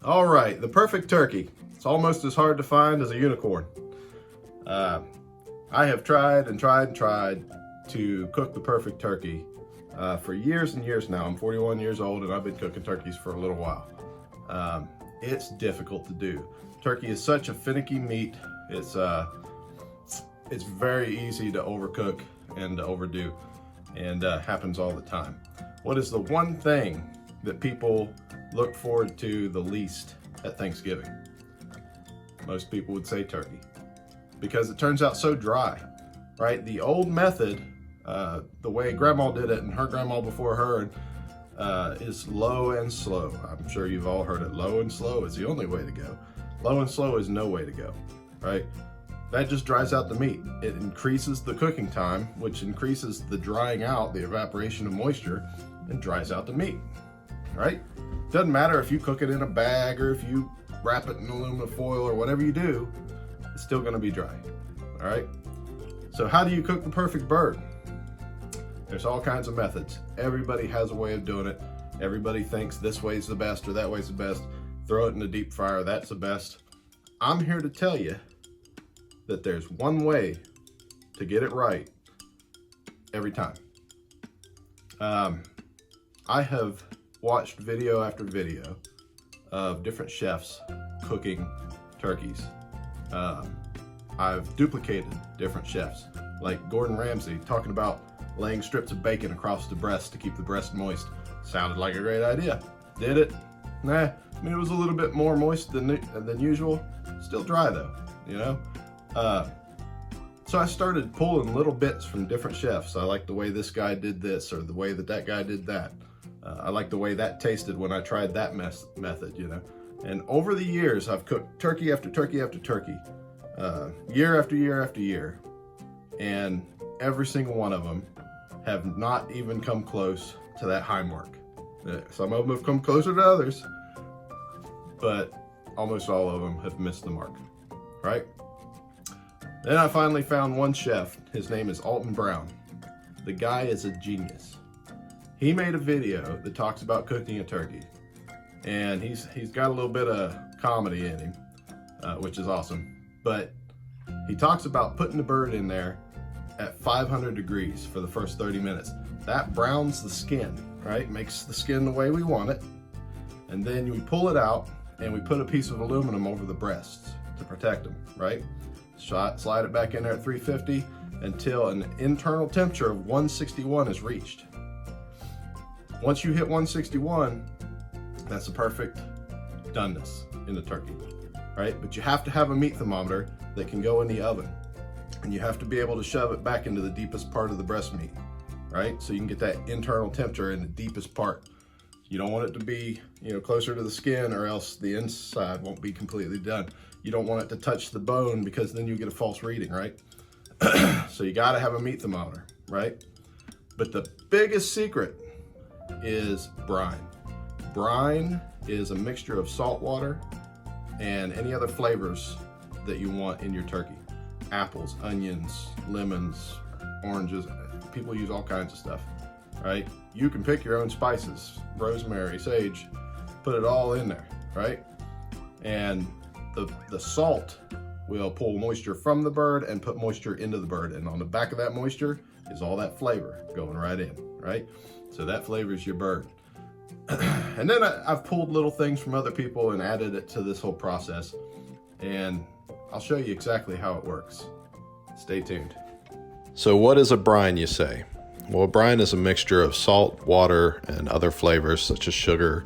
All right, the perfect turkey. It's almost as hard to find as a unicorn. I have tried and tried and tried to cook the perfect turkey for years and years now. I'm 41 years old and I've been cooking turkeys for a little while. It's difficult to do. Turkey is such a finicky meat. It's very easy to overcook and to overdo, and happens all the time. What is the one thing that people look forward to the least at Thanksgiving? Most people would say turkey, because it turns out so dry, right? The old method, the way Grandma did it and her grandma before her, is low and slow. I'm sure you've all heard it. Low and slow is the only way to go. Low and slow is no way to go, right? That just dries out the meat. It increases the cooking time, which increases the drying out, the evaporation of moisture, and dries out the meat, right? Doesn't matter if you cook it in a bag or if you wrap it in aluminum foil or whatever you do, it's still gonna be dry, all right? So how do you cook the perfect bird? There's all kinds of methods. Everybody has a way of doing it. Everybody thinks this way's the best or that way's the best. Throw it in the deep fryer, that's the best. I'm here to tell you that there's one way to get it right every time. I have watched video after video of different chefs cooking turkeys. I've duplicated different chefs, like Gordon Ramsay talking about laying strips of bacon across the breast to keep the breast moist. Sounded like a great idea. Did it? Nah, I mean, it was a little bit more moist than usual. Still dry though, you know? So I started pulling little bits from different chefs. I like the way this guy did this, or the way that guy did that. I like the way that tasted when I tried that method, you know? And over the years, I've cooked turkey after turkey after turkey, year after year after year. And every single one of them have not even come close to that high mark. Some of them have come closer to others, but almost all of them have missed the mark, right? Then I finally found one chef. His name is Alton Brown. The guy is a genius. He made a video that talks about cooking a turkey, and he's got a little bit of comedy in him, which is awesome. But he talks about putting the bird in there at 500 degrees for the first 30 minutes. That browns the skin, right? Makes the skin the way we want it. And then we pull it out and we put a piece of aluminum over the breasts to protect them, right? Slide it back in there at 350 until an internal temperature of 161 is reached. Once you hit 161, that's the perfect doneness in the turkey, right? But you have to have a meat thermometer that can go in the oven, and you have to be able to shove it back into the deepest part of the breast meat, right? So you can get that internal temperature in the deepest part. You don't want it to be, you know, closer to the skin, or else the inside won't be completely done. You don't want it to touch the bone, because then you get a false reading, right? So you gotta have a meat thermometer, right? But the biggest secret is brine. Brine is a mixture of salt water and any other flavors that you want in your turkey. Apples, onions, lemons, oranges. People use all kinds of stuff, right? You can pick your own spices, rosemary, sage, put it all in there, right? And the salt will pull moisture from the bird and put moisture into the bird. And on the back of that moisture is all that flavor going right in, right? So that flavors your bird. And then I've pulled little things from other people and added it to this whole process. And I'll show you exactly how it works. Stay tuned. So what is a brine, you say? Well, a brine is a mixture of salt, water, and other flavors such as sugar,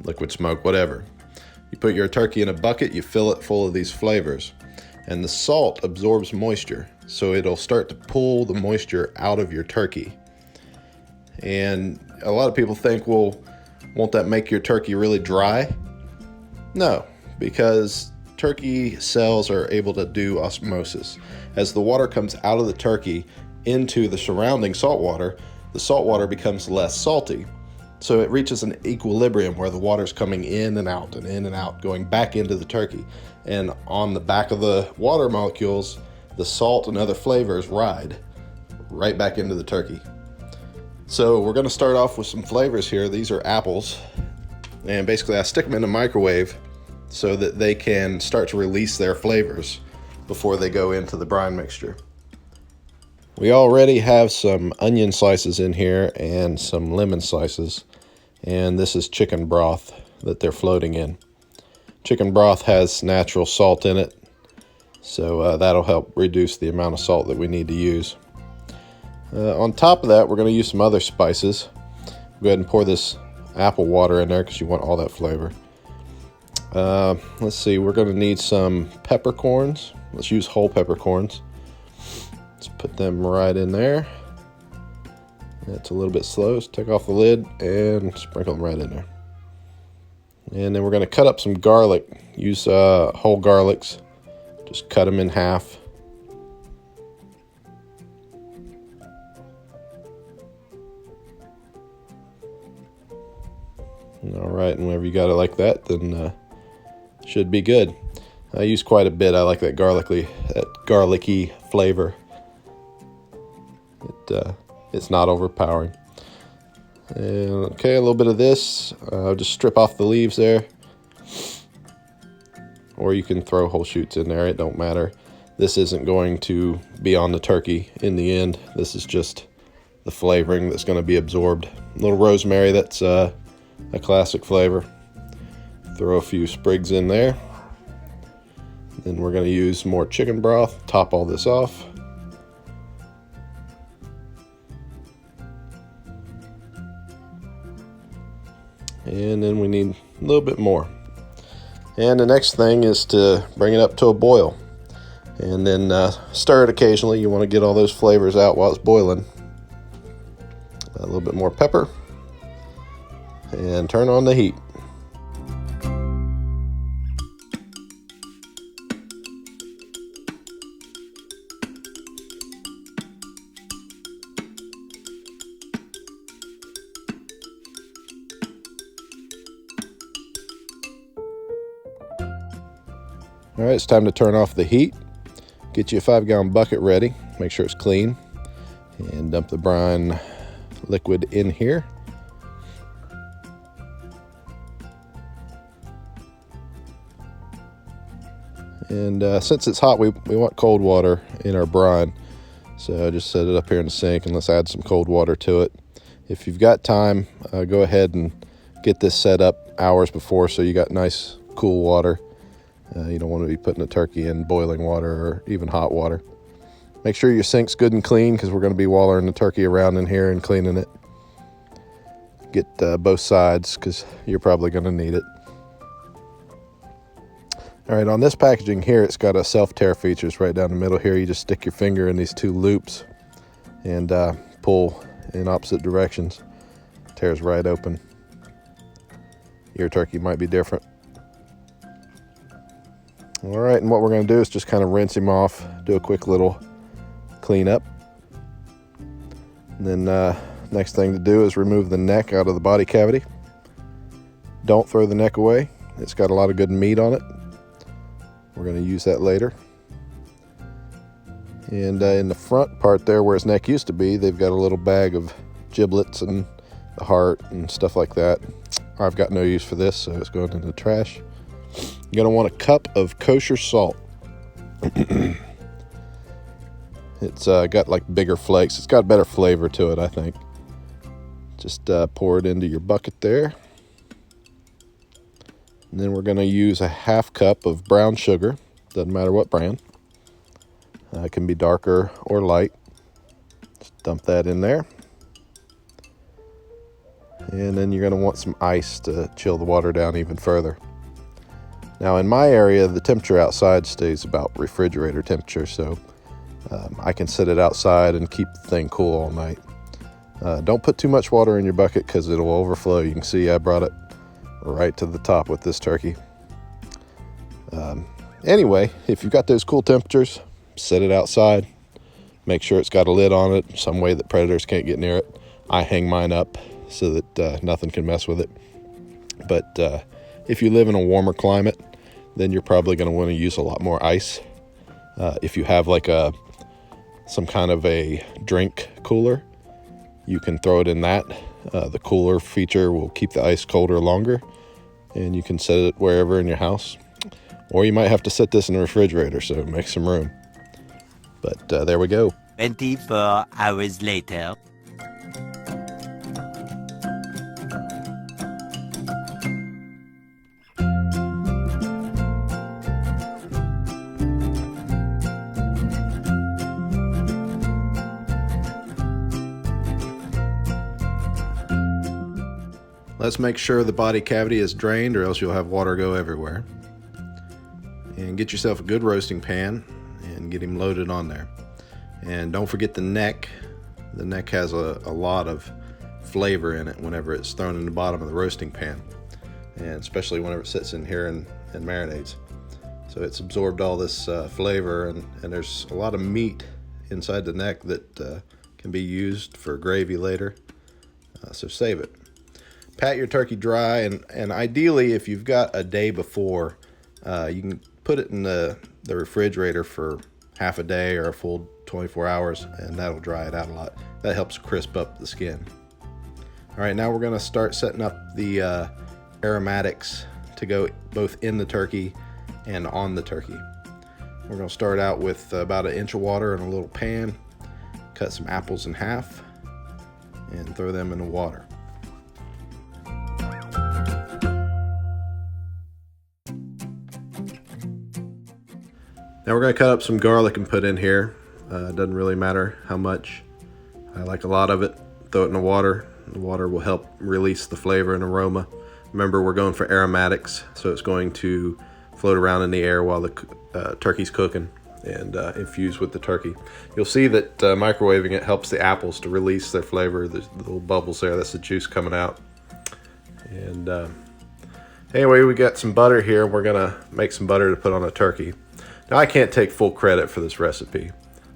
liquid smoke, whatever. You put your turkey in a bucket, you fill it full of these flavors, and the salt absorbs moisture, so it'll start to pull the moisture out of your turkey. And a lot of people think, well, won't that make your turkey really dry? No, because turkey cells are able to do osmosis. As the water comes out of the turkey into the surrounding salt water, the salt water becomes less salty. So it reaches an equilibrium where the water's coming in and out, going back into the turkey. And on the back of the water molecules, the salt and other flavors ride right back into the turkey. So we're going to start off with some flavors here. These are apples. And basically I stick them in the microwave so that they can start to release their flavors before they go into the brine mixture. We already have some onion slices in here and some lemon slices, and this is chicken broth that they're floating in. Chicken broth has natural salt in it, so that'll help reduce the amount of salt that we need to use. On top of that, we're going to use some other spices. Go ahead and pour this apple water in there because you want all that flavor. Let's see, we're going to need some peppercorns. Let's use whole peppercorns. Let's put them right in there. That's a little bit slow, so take off the lid and sprinkle them right in there. And then we're going to cut up some garlic. Use whole garlics. Just cut them in half. All right, and whenever you got it like that, then should be good. I use quite a bit. I like that garlicky flavor. It's not overpowering. And okay, a little bit of this. I'll just strip off the leaves there. Or you can throw whole shoots in there. It don't matter. This isn't going to be on the turkey in the end. This is just the flavoring that's going to be absorbed. A little rosemary, that's a classic flavor. Throw a few sprigs in there. Then we're going to use more chicken broth. Top all this off. And then we need a little bit more. And the next thing is to bring it up to a boil. And then stir it occasionally. You want to get all those flavors out while it's boiling. A little bit more pepper. And turn on the heat. All right, it's time to turn off the heat. Get you a 5-gallon bucket ready. Make sure it's clean. And dump the brine liquid in here. And since it's hot, we want cold water in our brine. So just set it up here in the sink and let's add some cold water to it. If you've got time, go ahead and get this set up hours before so you got nice cool water. You don't want to be putting a turkey in boiling water or even hot water. Make sure your sink's good and clean because we're going to be wallering the turkey around in here and cleaning it. Get both sides because you're probably going to need it. All right, on this packaging here, it's got a self-tear features right down the middle here. You just stick your finger in these 2 loops and pull in opposite directions. Tears right open. Your turkey might be different. All right, and what we're going to do is just kind of rinse him off, do a quick little cleanup. And then next thing to do is remove the neck out of the body cavity. Don't throw the neck away. It's got a lot of good meat on it. We're going to use that later. And in the front part there where his neck used to be, they've got a little bag of giblets and the heart and stuff like that. I've got no use for this, so it's going into the trash. You're going to want a cup of kosher salt. It's got like bigger flakes. It's got better flavor to it, I think. Just pour it into your bucket there. And then we're going to use a 1/2 cup of brown sugar. Doesn't matter what brand. It can be darker or light. Just dump that in there. And then you're going to want some ice to chill the water down even further. Now in my area, the temperature outside stays about refrigerator temperature, so I can set it outside and keep the thing cool all night. Don't put too much water in your bucket because it'll overflow. You can see I brought it right to the top with this turkey. Anyway, if you've got those cool temperatures, set it outside. Make sure it's got a lid on it, some way that predators can't get near it. I hang mine up so that nothing can mess with it. But if you live in a warmer climate, then you're probably going to want to use a lot more ice. If you have like some kind of a drink cooler, you can throw it in that. The cooler feature will keep the ice colder longer. and you can set it wherever in your house. Or you might have to set this in the refrigerator, so make some room. But there we go. 24 hours later. Let's make sure the body cavity is drained, or else you'll have water go everywhere. And get yourself a good roasting pan and get him loaded on there. And don't forget the neck. The neck has a lot of flavor in it whenever it's thrown in the bottom of the roasting pan, and especially whenever it sits in here and marinades. So it's absorbed all this flavor, and there's a lot of meat inside the neck that can be used for gravy later. So save it. Pat your turkey dry, and ideally, if you've got a day before, you can put it in the refrigerator for half a day or a full 24 hours, and that'll dry it out a lot. That helps crisp up the skin. All right, now we're going to start setting up the aromatics to go both in the turkey and on the turkey. We're going to start out with about 1 inch of water in a little pan, cut some apples in half, and throw them in the water. Now we're going to cut up some garlic and put in here. It doesn't really matter how much. I like a lot of it. Throw it in the water. The water will help release the flavor and aroma. Remember, we're going for aromatics, so it's going to float around in the air while the turkey's cooking and infuse with the turkey. You'll see that microwaving it helps the apples to release their flavor. The little bubbles there, that's the juice coming out. And anyway, we got some butter here. We're going to make some butter to put on a turkey. Now, I can't take full credit for this recipe.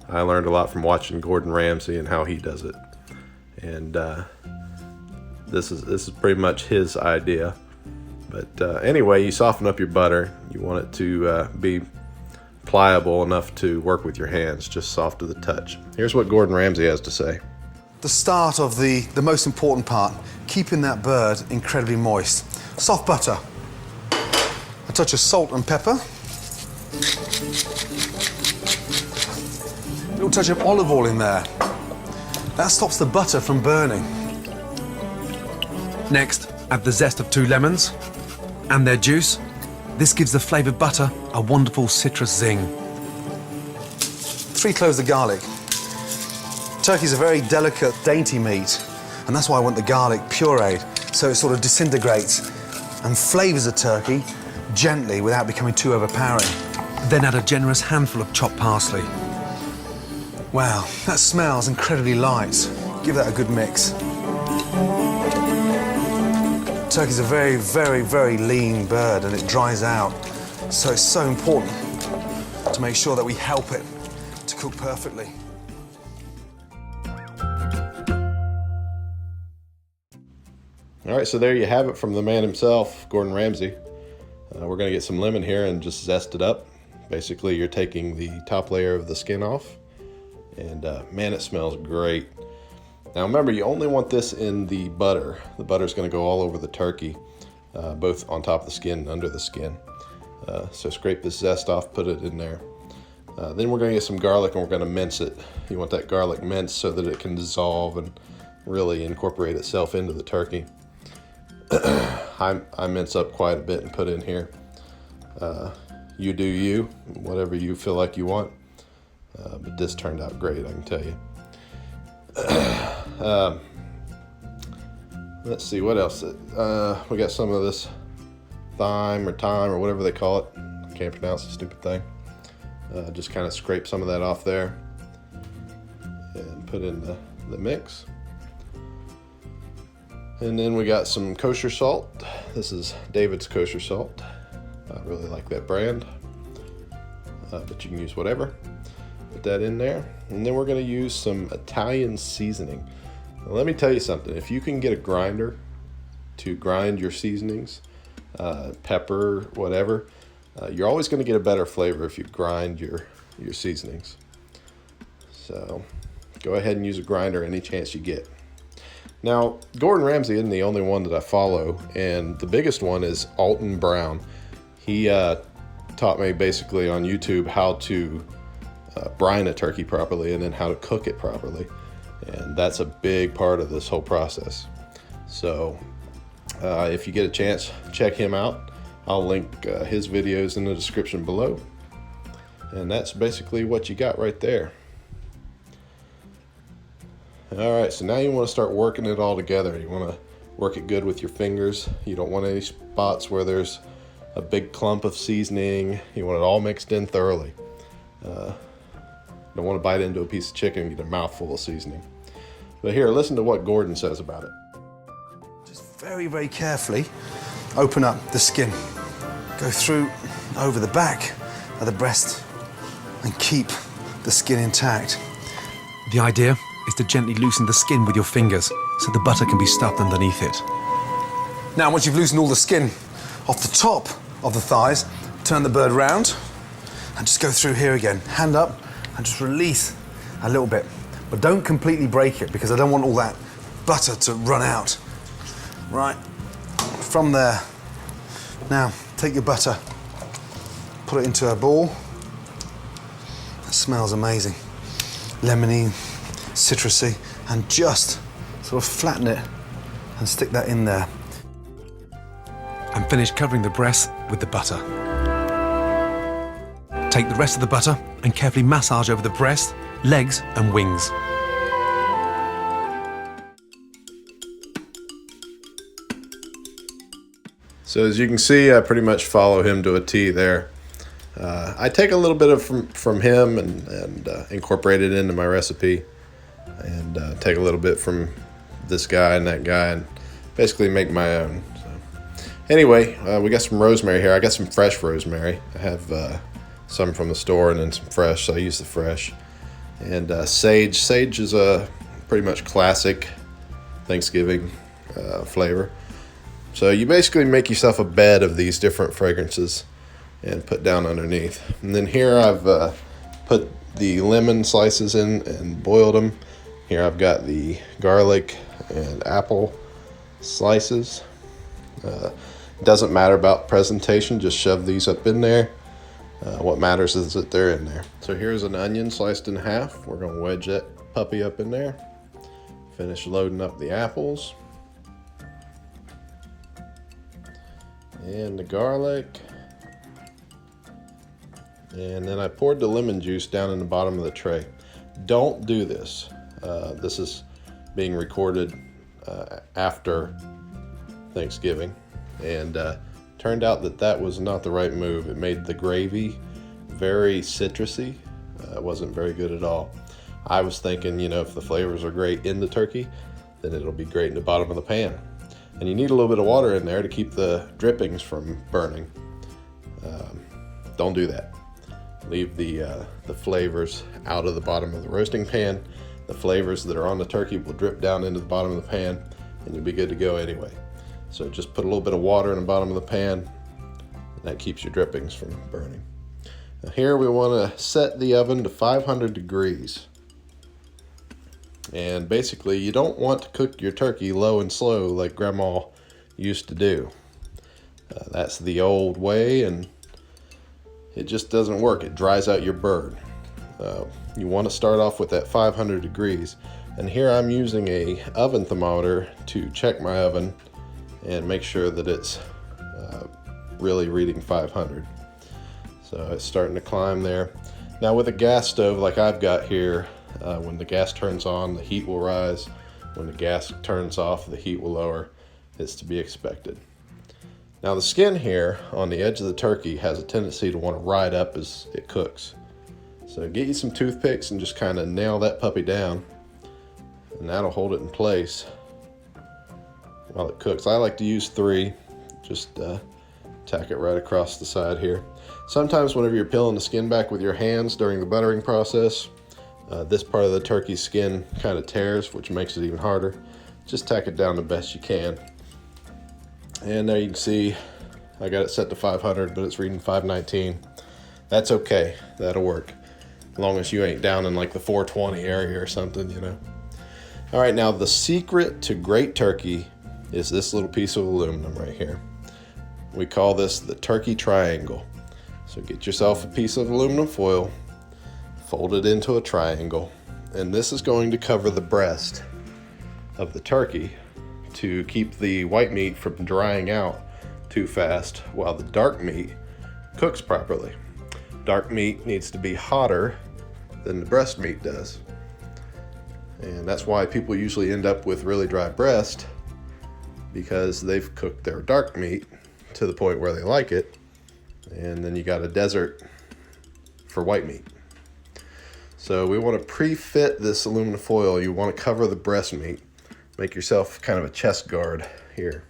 I learned a lot from watching Gordon Ramsay and how he does it. And this is pretty much his idea. But anyway, you soften up your butter. You want it to be pliable enough to work with your hands, just soft to the touch. Here's what Gordon Ramsay has to say. The start of the most important part, keeping that bird incredibly moist. Soft butter, a touch of salt and pepper, a little touch of olive oil in there. That stops the butter from burning. Next, add the zest of 2 lemons and their juice. This gives the flavoured butter a wonderful citrus zing. 3 cloves of garlic. Turkey's a very delicate, dainty meat, and that's why I want the garlic pureed, so it sort of disintegrates and flavours the turkey gently without becoming too overpowering. Then add a generous handful of chopped parsley. Wow, that smells incredibly light. Give that a good mix. Turkey's a very, very, very lean bird, and it dries out, so it's so important to make sure that we help it to cook perfectly. All right, so there you have it from the man himself, Gordon Ramsay. We're going to get some lemon here and just zest it up. Basically, you're taking the top layer of the skin off, and man, it smells great. Now remember, you only want this in the butter. The butter's going to go all over the turkey, both on top of the skin and under the skin. So scrape this zest off, put it in there. Then we're going to get some garlic and we're going to mince it. You want that garlic minced so that it can dissolve and really incorporate itself into the turkey. I mince up quite a bit and put in here. You do you, whatever you feel like you want. But this turned out great, I can tell you. Let's see, what else? We got some of this thyme or whatever they call it. I can't pronounce the stupid thing. Just kind of scrape some of that off there and put in the mix. And then we got some kosher salt. This is David's kosher salt. I really like that brand, but you can use whatever. Put that in there. And then we're going to use some Italian seasoning. Now, let me tell you something. If you can get a grinder to grind your seasonings, pepper, whatever, you're always going to get a better flavor if you grind your seasonings. So go ahead and use a grinder any chance you get. Now, Gordon Ramsay isn't the only one that I follow, and the biggest one is Alton Brown. He taught me basically on YouTube how to brine a turkey properly and then how to cook it properly. And that's a big part of this whole process. So if you get a chance, check him out. I'll link his videos in the description below. And that's basically what you got right there. All right, so now you want to start working it all together. You want to work it good with your fingers. You don't want any spots where there's a big clump of seasoning. You want it all mixed in thoroughly. Don't want to bite into a piece of chicken and get a mouthful of seasoning. But here, listen to what Gordon says about it. Just very, very carefully open up the skin. Go through over the back of the breast and keep the skin intact. The idea is to gently loosen the skin with your fingers so the butter can be stuffed underneath it. Now, once you've loosened all the skin off the top of the thighs, turn the bird round and just go through here again. Hand up and just release a little bit. But don't completely break it because I don't want all that butter to run out. Right, from there. Now, take your butter, put it into a ball. It smells amazing. Lemony, citrusy, and just sort of flatten it and stick that in there. And finish covering the breast with the butter. Take the rest of the butter and carefully massage over the breast, legs, and wings. So as you can see, I pretty much follow him to a T there. I take a little bit of from him and incorporate it into my recipe, and take a little bit from this guy and that guy and basically make my own. So, anyway, we got some rosemary here. I got some fresh rosemary. I have some from the store and then some fresh, so I use the fresh. And sage. Sage is a pretty much classic Thanksgiving flavor. So you basically make yourself a bed of these different fragrances and put down underneath. And then here I've put the lemon slices in and boiled them. Here I've got the garlic and apple slices. Doesn't matter about presentation, just shove these up in there. What matters is that they're in there. So here's an onion sliced in half. We're gonna wedge that puppy up in there. Finish loading up the apples. And the garlic. And then I poured the lemon juice down in the bottom of the tray. Don't do this. This is being recorded after Thanksgiving. And turned out that was not the right move. It made the gravy very citrusy. It wasn't very good at all. I was thinking, if the flavors are great in the turkey, then it'll be great in the bottom of the pan. And you need a little bit of water in there to keep the drippings from burning. Don't do that. Leave the flavors out of the bottom of the roasting pan. The flavors that are on the turkey will drip down into the bottom of the pan, and you'll be good to go anyway. So just put a little bit of water in the bottom of the pan, and that keeps your drippings from burning. Now here we want to set the oven to 500 degrees. And basically you don't want to cook your turkey low and slow like Grandma used to do. That's the old way, and it just doesn't work. It dries out your bird. You want to start off with that 500 degrees. And here I'm using a oven thermometer to check my oven and make sure that it's really reading 500. So it's starting to climb there. Now with a gas stove like I've got here, when the gas turns on, the heat will rise. When the gas turns off, the heat will lower. It's to be expected. Now the skin here on the edge of the turkey has a tendency to want to ride up as it cooks. So get you some toothpicks and just kind of nail that puppy down, and that'll hold it in place while it cooks. I like to use 3, just tack it right across the side here. Sometimes whenever you're peeling the skin back with your hands during the buttering process, this part of the turkey's skin kind of tears, which makes it even harder. Just tack it down the best you can. And there you can see I got it set to 500, but it's reading 519. That's okay, that'll work. As long as you ain't down in like the 420 area or something, All right, now the secret to great turkey is this little piece of aluminum right here. We call this the turkey triangle. So get yourself a piece of aluminum foil, fold it into a triangle, and this is going to cover the breast of the turkey to keep the white meat from drying out too fast while the dark meat cooks properly. Dark meat needs to be hotter than the breast meat does. And that's why people usually end up with really dry breast, because they've cooked their dark meat to the point where they like it, and then you got a desert for white meat. So we want to pre-fit this aluminum foil. You want to cover the breast meat. Make yourself kind of a chest guard here.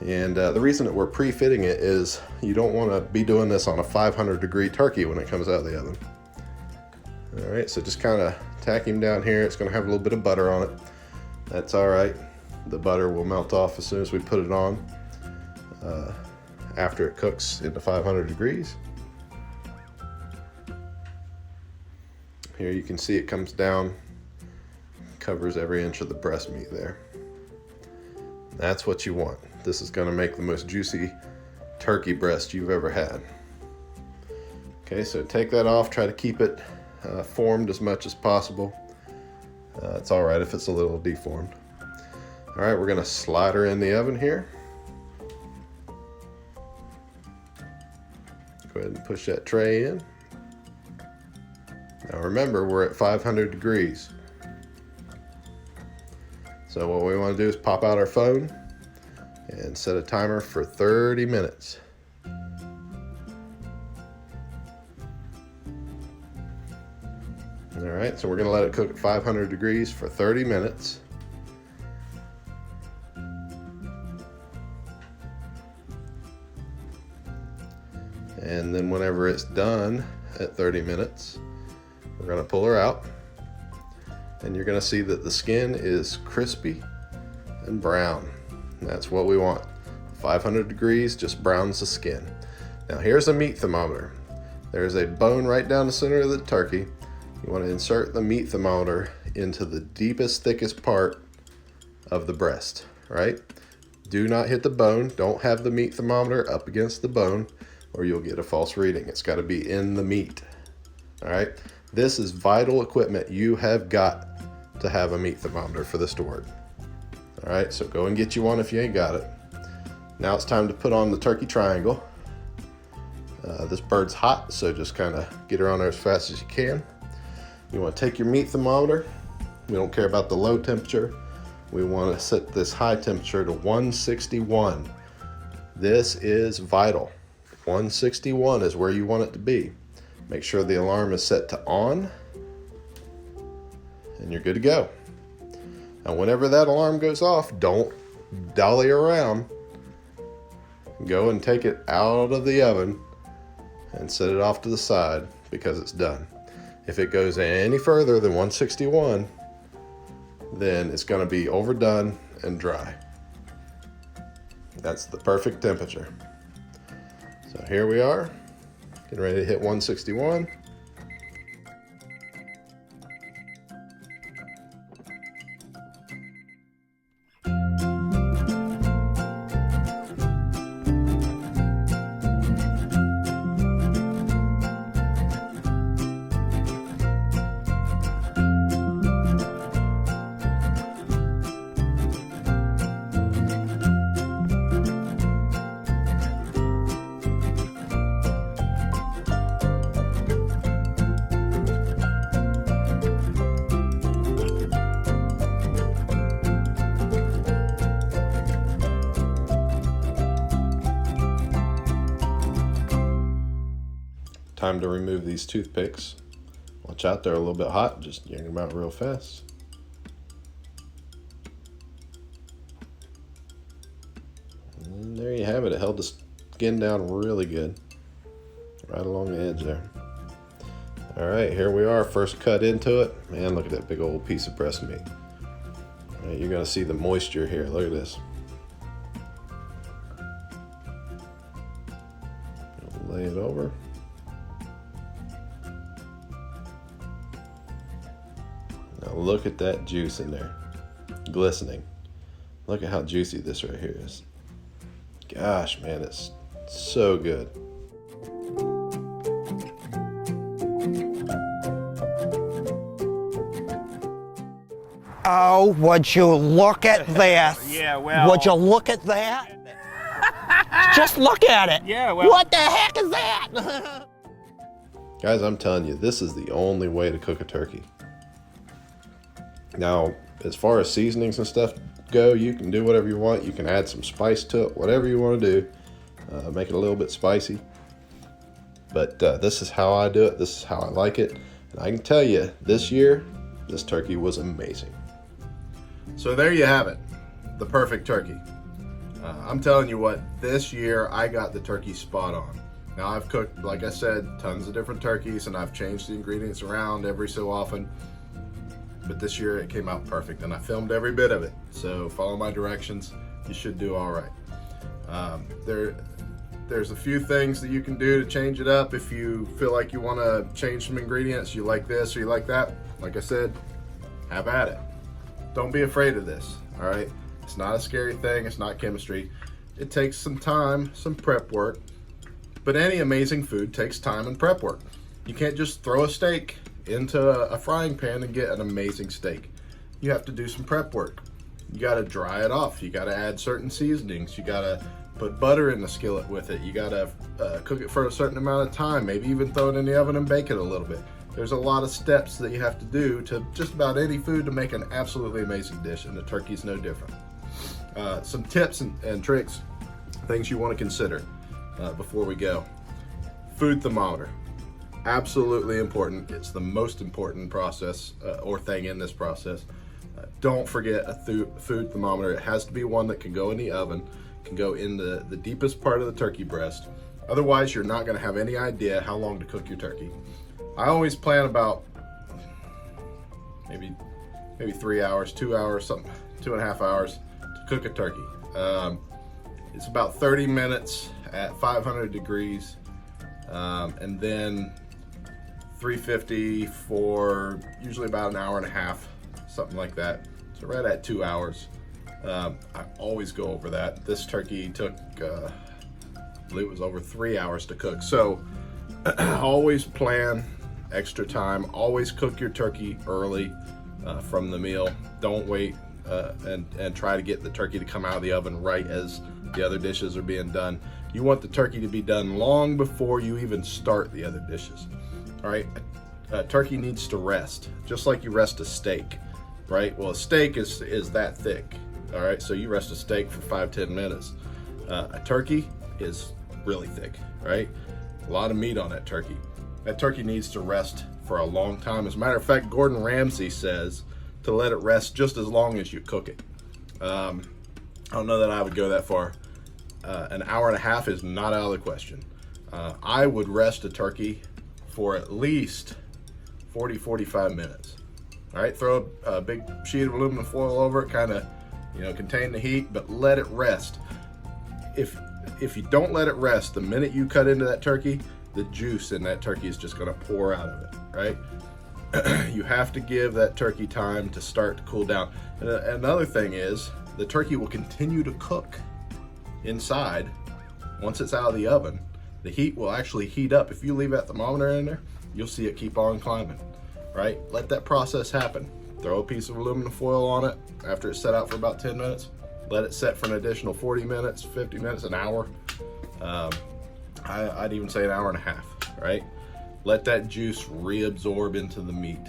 And the reason that we're pre-fitting it is you don't want to be doing this on a 500-degree turkey when it comes out of the oven. All right, so just kind of tack him down here. It's going to have a little bit of butter on it. That's all right. The butter will melt off as soon as we put it on after it cooks into 500 degrees. Here you can see it comes down, covers every inch of the breast meat there. That's what you want. This is going to make the most juicy turkey breast you've ever had. Okay, so take that off. Try to keep it formed as much as possible. It's all right if it's a little deformed. All right, we're going to slide her in the oven here. Go ahead and push that tray in. Now remember, we're at 500 degrees. So what we want to do is pop out our phone and set a timer for 30 minutes. All right, so we're going to let it cook at 500 degrees for 30 minutes. And then whenever it's done at 30 minutes, we're going to pull her out. And you're going to see that the skin is crispy and brown. And that's what we want. 500 degrees just browns the skin. Now here's a meat thermometer. There's a bone right down the center of the turkey. You want to insert the meat thermometer into the deepest, thickest part of the breast, right? Do not hit the bone. Don't have the meat thermometer up against the bone, or you'll get a false reading. It's got to be in the meat. All right. This is vital equipment. You have got to have a meat thermometer for this to work. All right, so go and get you one if you ain't got it. Now it's time to put on the turkey triangle. This bird's hot, so just kind of get her on there as fast as you can. You want to take your meat thermometer. We don't care about the low temperature. We want to set this high temperature to 161. This is vital. 161 is where you want it to be. Make sure the alarm is set to on, and you're good to go. Now, whenever that alarm goes off, don't dolly around. Go and take it out of the oven and set it off to the side because it's done. If it goes any further than 161, then it's going to be overdone and dry. That's the perfect temperature. So here we are, getting ready to hit 161. Time to remove these toothpicks. Watch out, they're a little bit hot. Just yank them out real fast. And there you have it. It held the skin down really good. Right along the edge there. All right, here we are. First cut into it. Man, look at that big old piece of breast meat. All right, you're gonna see the moisture here. Look at this. Lay it over. Now Look at that juice in there, glistening. Look at how juicy this right here is. Gosh, man, it's so good. Oh, would you look at this? Yeah, well. Would you look at that? Just look at it. Yeah, well. What the heck is that? Guys, I'm telling you, this is the only way to cook a turkey. Now, as far as seasonings and stuff go, you can do whatever you want. You can add some spice to it, whatever you want to do. Make it a little bit spicy. But this is how I do it. This is how I like it. And I can tell you, this year, this turkey was amazing. So there you have it, the perfect turkey. I'm telling you what, this year I got the turkey spot on. Now I've cooked, like I said, tons of different turkeys, and I've changed the ingredients around every so often. But this year it came out perfect, and I filmed every bit of it. So follow my directions, you should do all right. There's a few things that you can do to change it up if you feel like you want to change some ingredients. You like this or you like that. Like I said, have at it. Don't be afraid of this, all right? It's not a scary thing. It's not chemistry. It takes some time, some prep work. But any amazing food takes time and prep work. You can't just throw a steak into a frying pan and get an amazing steak. You have to do some prep work. You got to dry it off. You got to add certain seasonings. You got to put butter in the skillet with it. You got to cook it for a certain amount of time, maybe even throw it in the oven and bake it a little bit. There's a lot of steps that you have to do to just about any food to make an absolutely amazing dish, and the turkey's no different. Some tips and tricks, things you want to consider before we go. Food thermometer, absolutely important. It's the most important process or thing in this process. Don't forget a food thermometer. It has to be one that can go in the oven, can go in the deepest part of the turkey breast. Otherwise, you're not going to have any idea how long to cook your turkey. I always plan about maybe 3 hours, 2 hours, something, 2.5 hours to cook a turkey. It's about 30 minutes at 500 degrees, and then 350 for usually about an hour and a half, something like that. So right at 2 hours. I always go over that. This turkey took, I believe it was over 3 hours to cook. So always plan extra time. Always cook your turkey early from the meal. Don't wait and try to get the turkey to come out of the oven right as the other dishes are being done. You want the turkey to be done long before you even start the other dishes. All right, a turkey needs to rest, just like you rest a steak, right? Well, a steak is that thick. All right, so you rest a steak for 5-10 minutes. A turkey is really thick, right? A lot of meat on that turkey. That turkey needs to rest for a long time. As a matter of fact, Gordon Ramsay says to let it rest just as long as you cook it. I don't know that I would go that far. An hour and a half is not out of the question. I would rest a turkey for at least 40-45 minutes. All right, throw a big sheet of aluminum foil over it, kind of, contain the heat, but let it rest. If you don't let it rest, the minute you cut into that turkey, the juice in that turkey is just going to pour out of it, right? You have to give that turkey time to start to cool down. And another thing is, the turkey will continue to cook inside once it's out of the oven. The heat will actually heat up. If you leave that thermometer in there, you'll see it keep on climbing, right? Let that process happen. Throw a piece of aluminum foil on it after it's set out for about 10 minutes. Let it set for an additional 40 minutes, 50 minutes, an hour. I'd even say an hour and a half, right? Let that juice reabsorb into the meat,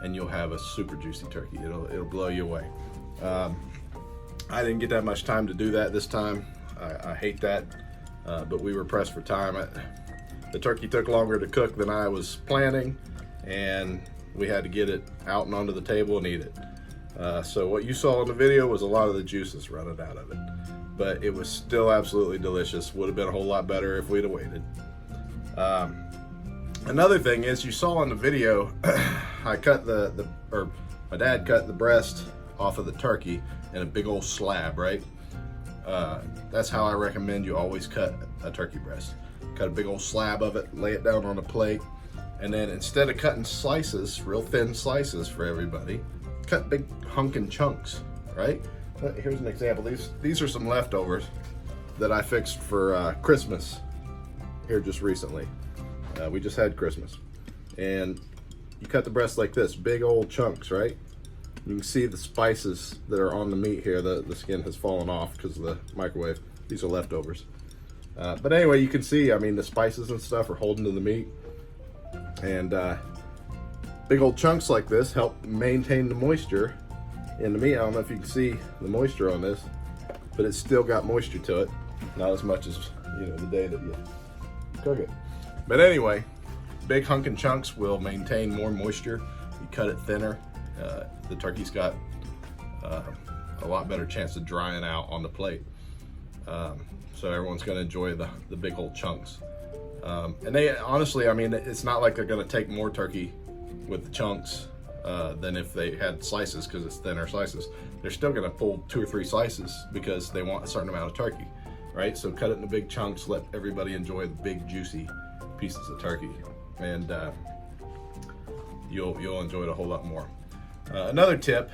and you'll have a super juicy turkey. It'll blow you away. I didn't get that much time to do that this time. I hate that, but we were pressed for time. The turkey took longer to cook than I was planning, and we had to get it out and onto the table and eat it. So what you saw in the video was a lot of the juices running out of it, but it was still absolutely delicious. Would have been a whole lot better if we'd have waited. Another thing is, you saw in the video, I cut my dad cut the breast off of the turkey in a big old slab, right? That's how I recommend you always cut a turkey breast. Cut a big old slab of it, lay it down on a plate, and then instead of cutting slices, real thin slices for everybody, cut big hunkin' chunks, right? Here's an example. These are some leftovers that I fixed for Christmas here just recently. We just had Christmas. And you cut the breast like this, big old chunks, right? You can see the spices that are on the meat here. The skin has fallen off because of the microwave. These are leftovers. But anyway, you can see, I mean, the spices and stuff are holding to the meat. And big old chunks like this help maintain the moisture in the meat. I don't know if you can see the moisture on this, but it's still got moisture to it. Not as much as, you know, the day that you cook it. But anyway, big hunkin' chunks will maintain more moisture. You cut it thinner, the turkey's got a lot better chance of drying out on the plate. So everyone's gonna enjoy the big old chunks. And they, honestly, I mean, it's not like they're gonna take more turkey with the chunks than if they had slices, because it's thinner slices. They're still gonna pull 2 or 3 slices because they want a certain amount of turkey, right? So cut it into big chunks, let everybody enjoy the big juicy pieces of turkey, and you'll enjoy it a whole lot more. Another tip,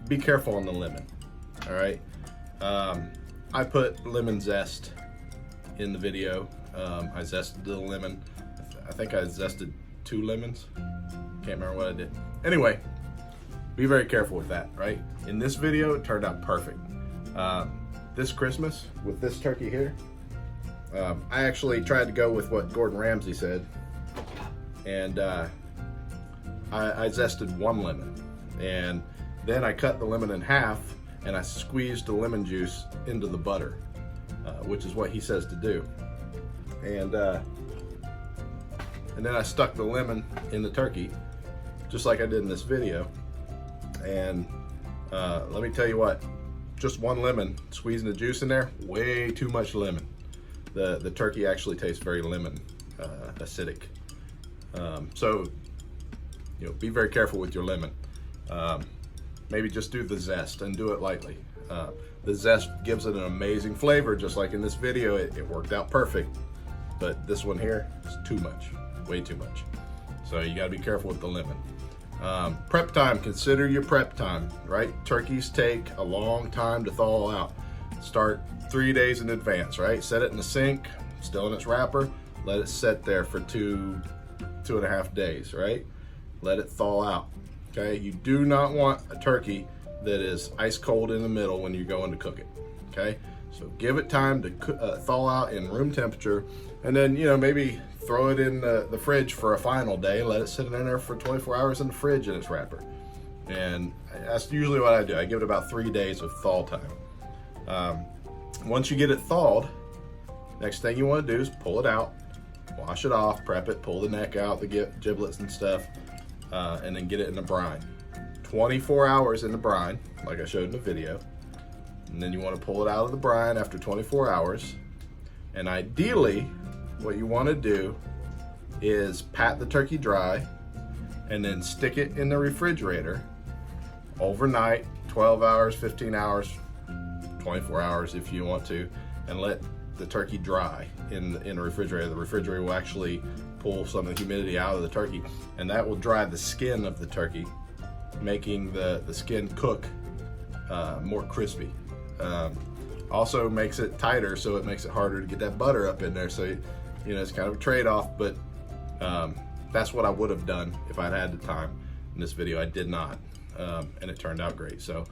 be careful on the lemon, all right? I put lemon zest in the video. I zested the lemon. I think I zested 2 lemons. Can't remember what I did. Anyway, be very careful with that, right? In this video, it turned out perfect. This Christmas, with this turkey here, I actually tried to go with what Gordon Ramsay said, and I zested 1 lemon, and then I cut the lemon in half, and I squeezed the lemon juice into the butter, which is what he says to do. And then I stuck the lemon in the turkey, just like I did in this video. And let me tell you what, just 1 lemon, squeezing the juice in there, way too much lemon. The turkey actually tastes very lemon, acidic. So, you know, be very careful with your lemon. Maybe just do the zest and do it lightly. The zest gives it an amazing flavor, just like in this video, it worked out perfect. But this one here is too much, way too much. So you gotta be careful with the lemon. Prep time, consider your prep time, right? Turkeys take a long time to thaw out. Start 3 days in advance, right? Set it in the sink, still in its wrapper, let it sit there for 2.5 days, right? Let it thaw out, okay? You do not want a turkey that is ice cold in the middle when you're going to cook it, okay? So give it time to thaw out in room temperature, and then, you know, maybe throw it in the fridge for a final day, let it sit in there for 24 hours in the fridge in its wrapper. And that's usually what I do. I give it about 3 days of thaw time. Once you get it thawed, next thing you want to do is pull it out, wash it off, prep it, pull the neck out, the giblets and stuff, and then get it in the brine. 24 hours in the brine, like I showed in the video. And then you want to pull it out of the brine after 24 hours. And ideally, what you want to do is pat the turkey dry and then stick it in the refrigerator overnight, 12 hours, 15 hours, 24 hours if you want to, and let the turkey dry in the refrigerator. The refrigerator will actually pull some of the humidity out of the turkey, and that will dry the skin of the turkey, making the skin cook more crispy. Also makes it tighter, so it makes it harder to get that butter up in there. So, you know, it's kind of a trade-off, but that's what I would have done if I'd had the time. In this video, I did not, and it turned out great. So,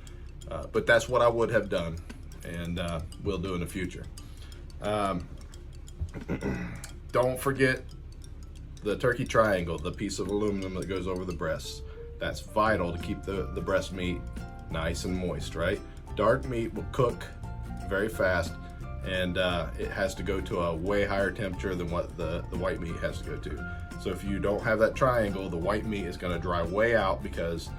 but that's what I would have done, and will do in the future. Don't forget the turkey triangle, the piece of aluminum that goes over the breasts. That's vital to keep the breast meat nice and moist, right? Dark meat will cook very fast, and it has to go to a way higher temperature than what the white meat has to go to. So if you don't have that triangle, the white meat is gonna dry way out because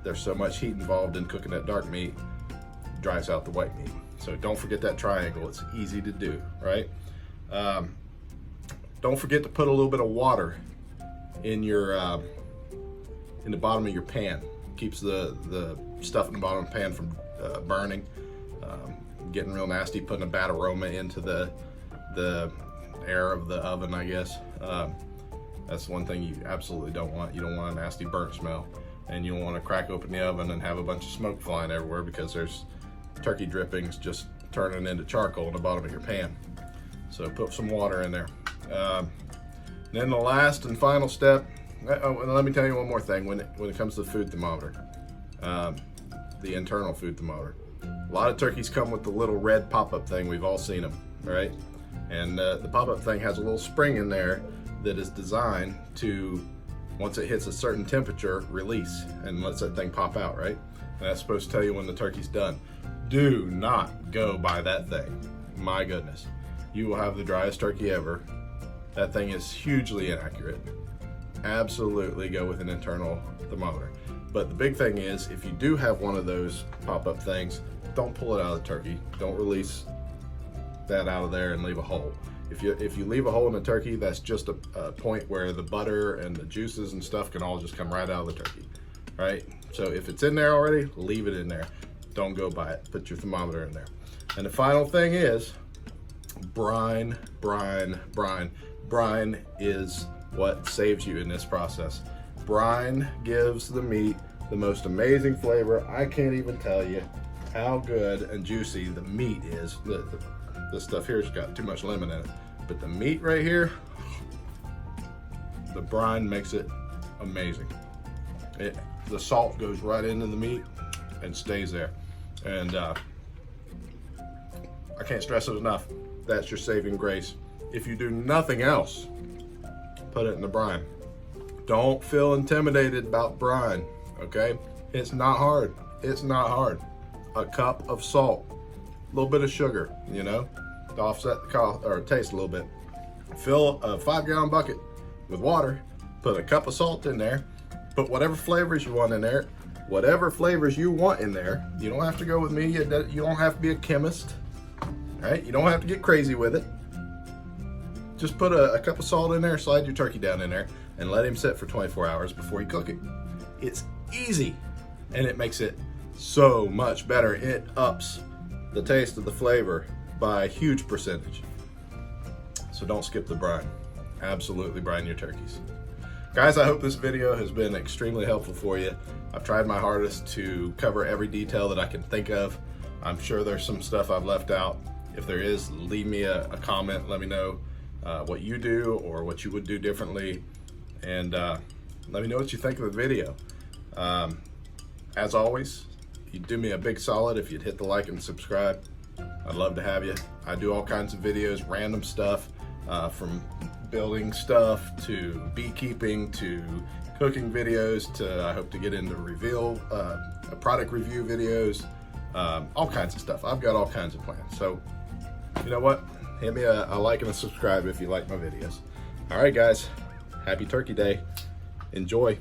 there's so much heat involved in cooking that dark meat, it dries out the white meat. So don't forget that triangle, it's easy to do, right? Don't forget to put a little bit of water in your in the bottom of your pan. Keeps the stuff in the bottom of the pan from burning, getting real nasty, putting a bad aroma into the air of the oven, I guess. That's one thing you absolutely don't want. You don't want a nasty burnt smell. And you don't want to crack open the oven and have a bunch of smoke flying everywhere because there's turkey drippings just turning into charcoal in the bottom of your pan. So put some water in there. Then the last and final step, and let me tell you one more thing when it comes to the food thermometer, the internal food thermometer. A lot of turkeys come with the little red pop-up thing. We've all seen them, right? And the pop-up thing has a little spring in there that is designed to, once it hits a certain temperature, release and lets that thing pop out, right? And that's supposed to tell you when the turkey's done. Do not go by that thing. My goodness. You will have the driest turkey ever. That thing is hugely inaccurate. Absolutely go with an internal thermometer. But the big thing is, if you do have one of those pop-up things, don't pull it out of the turkey. Don't release that out of there and leave a hole. If you leave a hole in the turkey, that's just a point where the butter and the juices and stuff can all just come right out of the turkey, right? So if it's in there already, leave it in there. Don't go by it. Put your thermometer in there. And the final thing is brine, brine, brine. Brine is what saves you in this process. Brine gives the meat the most amazing flavor. I can't even tell you how good and juicy the meat is. The stuff here's got too much lemon in it. But the meat right here, the brine makes it amazing. The salt goes right into the meat and stays there. And I can't stress it enough. That's your saving grace. If you do nothing else, put it in the brine. Don't feel intimidated about brine, okay? It's not hard. It's not hard. A cup of salt, a little bit of sugar, you know, to offset the cost or taste a little bit. Fill a 5-gallon bucket with water, put a cup of salt in there, put whatever flavors you want in there, whatever flavors you want in there. You don't have to go with me. You don't have to be a chemist, right? You don't have to get crazy with it. Just put a cup of salt in there, slide your turkey down in there, and let him sit for 24 hours before you cook it. It's easy, and it makes it so much better. It ups the taste of the flavor by a huge percentage. So don't skip the brine. Absolutely brine your turkeys. Guys, I hope this video has been extremely helpful for you. I've tried my hardest to cover every detail that I can think of. I'm sure there's some stuff I've left out. If there is, leave me a comment. Let me know what you do or what you would do differently. And let me know what you think of the video. As always, you'd do me a big solid if you'd hit the like and subscribe. I'd love to have you. I do all kinds of videos, random stuff, from building stuff to beekeeping to cooking videos to I hope to get into product review videos, all kinds of stuff. I've got all kinds of plans. So you know what? Hit me a like and a subscribe if you like my videos. All right, guys. Happy Turkey Day. Enjoy.